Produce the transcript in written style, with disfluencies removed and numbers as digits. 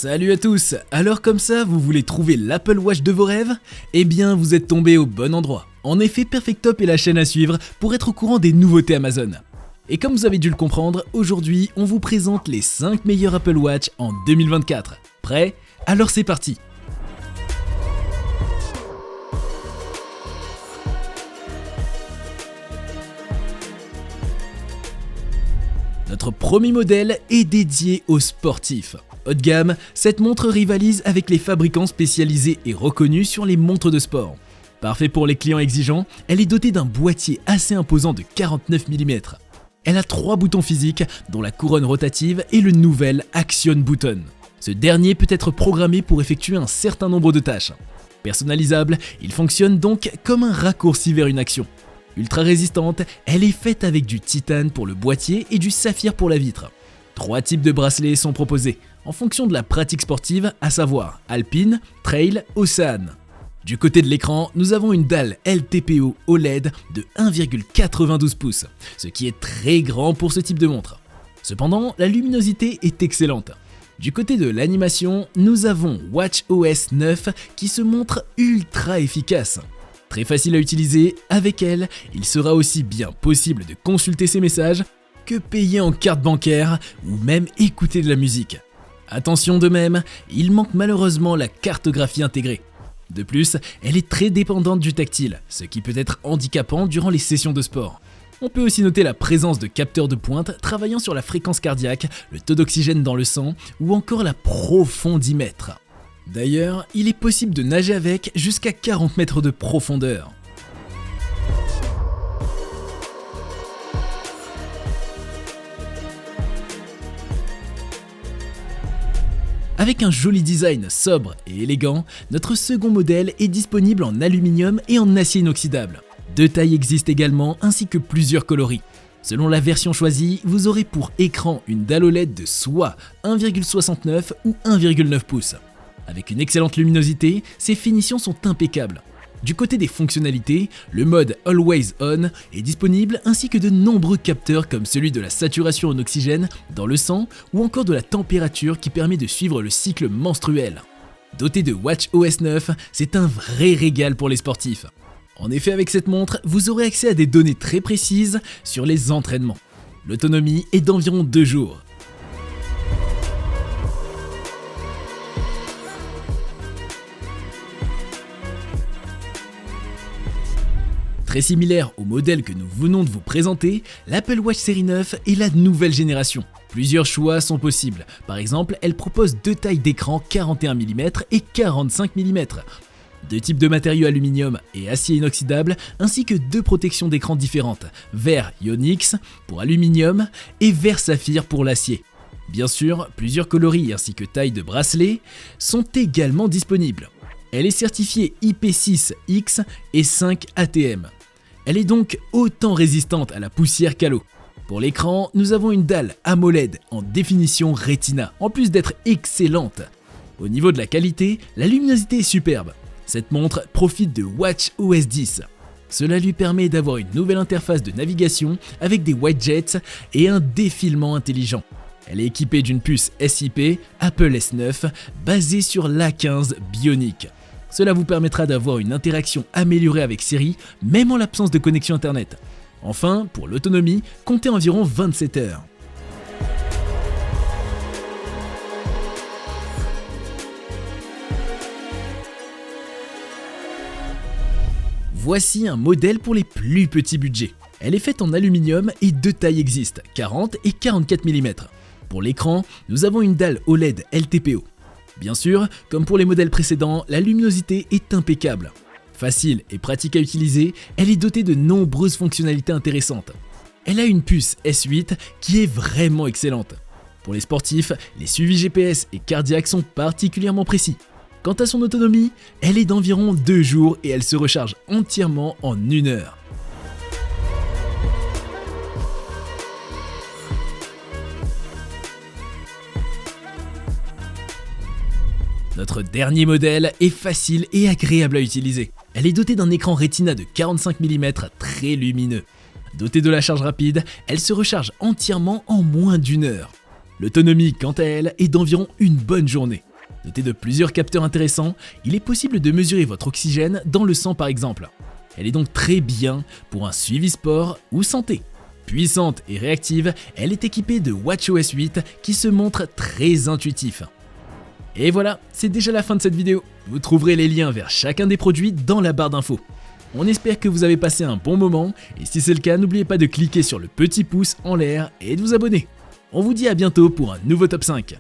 Salut à tous. Alors comme ça, vous voulez trouver l'Apple Watch de vos rêves? Eh bien, vous êtes tombé au bon endroit. En effet, Perfectop est la chaîne à suivre pour être au courant des nouveautés Amazon. Et comme vous avez dû le comprendre, aujourd'hui, on vous présente les 5 meilleurs Apple Watch en 2024. Prêt? Alors c'est parti. Notre premier modèle est dédié aux sportifs. Haut de gamme, cette montre rivalise avec les fabricants spécialisés et reconnus sur les montres de sport. Parfait pour les clients exigeants, elle est dotée d'un boîtier assez imposant de 49 mm. Elle a 3 boutons physiques, dont la couronne rotative et le nouvel Action Button. Ce dernier peut être programmé pour effectuer un certain nombre de tâches. Personnalisable, il fonctionne donc comme un raccourci vers une action. Ultra résistante, elle est faite avec du titane pour le boîtier et du saphir pour la vitre. 3 types de bracelets sont proposés, en fonction de la pratique sportive, à savoir Alpine, Trail, Océane. Du côté de l'écran, nous avons une dalle LTPO OLED de 1,92 pouces, ce qui est très grand pour ce type de montre. Cependant, la luminosité est excellente. Du côté de l'animation, nous avons watchOS 9 qui se montre ultra efficace. Très facile à utiliser, avec elle, il sera aussi bien possible de consulter ses messages que payer en carte bancaire ou même écouter de la musique. Attention de même, il manque malheureusement la cartographie intégrée. De plus, elle est très dépendante du tactile, ce qui peut être handicapant durant les sessions de sport. On peut aussi noter la présence de capteurs de pointe travaillant sur la fréquence cardiaque, le taux d'oxygène dans le sang ou encore la profondimètre. D'ailleurs, il est possible de nager avec jusqu'à 40 mètres de profondeur. Avec un joli design sobre et élégant, notre second modèle est disponible en aluminium et en acier inoxydable. 2 tailles existent également ainsi que plusieurs coloris. Selon la version choisie, vous aurez pour écran une dalle OLED de soit 1,69 ou 1,9 pouces. Avec une excellente luminosité, ces finitions sont impeccables. Du côté des fonctionnalités, le mode Always On est disponible ainsi que de nombreux capteurs comme celui de la saturation en oxygène dans le sang ou encore de la température qui permet de suivre le cycle menstruel. Doté de watchOS 9, c'est un vrai régal pour les sportifs. En effet, avec cette montre, vous aurez accès à des données très précises sur les entraînements. L'autonomie est d'environ 2 jours. Très similaire au modèle que nous venons de vous présenter, l'Apple Watch Série 9 est la nouvelle génération. Plusieurs choix sont possibles. Par exemple, elle propose 2 tailles d'écran 41 mm et 45 mm. 2 types de matériaux aluminium et acier inoxydable, ainsi que 2 protections d'écran différentes, verre Ionix pour aluminium et verre saphir pour l'acier. Bien sûr, plusieurs coloris ainsi que tailles de bracelets sont également disponibles. Elle est certifiée IP6X et 5 ATM. Elle est donc autant résistante à la poussière qu'à l'eau. Pour l'écran, nous avons une dalle AMOLED en définition Retina, en plus d'être excellente. Au niveau de la qualité, la luminosité est superbe. Cette montre profite de watchOS 10. Cela lui permet d'avoir une nouvelle interface de navigation avec des widgets et un défilement intelligent. Elle est équipée d'une puce SiP Apple S9 basée sur l'A15 Bionic. Cela vous permettra d'avoir une interaction améliorée avec Siri, même en l'absence de connexion internet. Enfin, pour l'autonomie, comptez environ 27 heures. Voici un modèle pour les plus petits budgets. Elle est faite en aluminium et 2 tailles existent, 40 et 44 mm. Pour l'écran, nous avons une dalle OLED LTPO. Bien sûr, comme pour les modèles précédents, la luminosité est impeccable. Facile et pratique à utiliser, elle est dotée de nombreuses fonctionnalités intéressantes. Elle a une puce S8 qui est vraiment excellente. Pour les sportifs, les suivis GPS et cardiaques sont particulièrement précis. Quant à son autonomie, elle est d'environ 2 jours et elle se recharge entièrement en 1 heure. Notre dernier modèle est facile et agréable à utiliser. Elle est dotée d'un écran Retina de 45 mm très lumineux. Dotée de la charge rapide, elle se recharge entièrement en moins d'1 heure. L'autonomie, quant à elle, est d'environ une bonne journée. Dotée de plusieurs capteurs intéressants, il est possible de mesurer votre oxygène dans le sang par exemple. Elle est donc très bien pour un suivi sport ou santé. Puissante et réactive, elle est équipée de WatchOS 8 qui se montre très intuitif. Et voilà, c'est déjà la fin de cette vidéo. Vous trouverez les liens vers chacun des produits dans la barre d'infos. On espère que vous avez passé un bon moment, et si c'est le cas, n'oubliez pas de cliquer sur le petit pouce en l'air et de vous abonner. On vous dit à bientôt pour un nouveau top 5.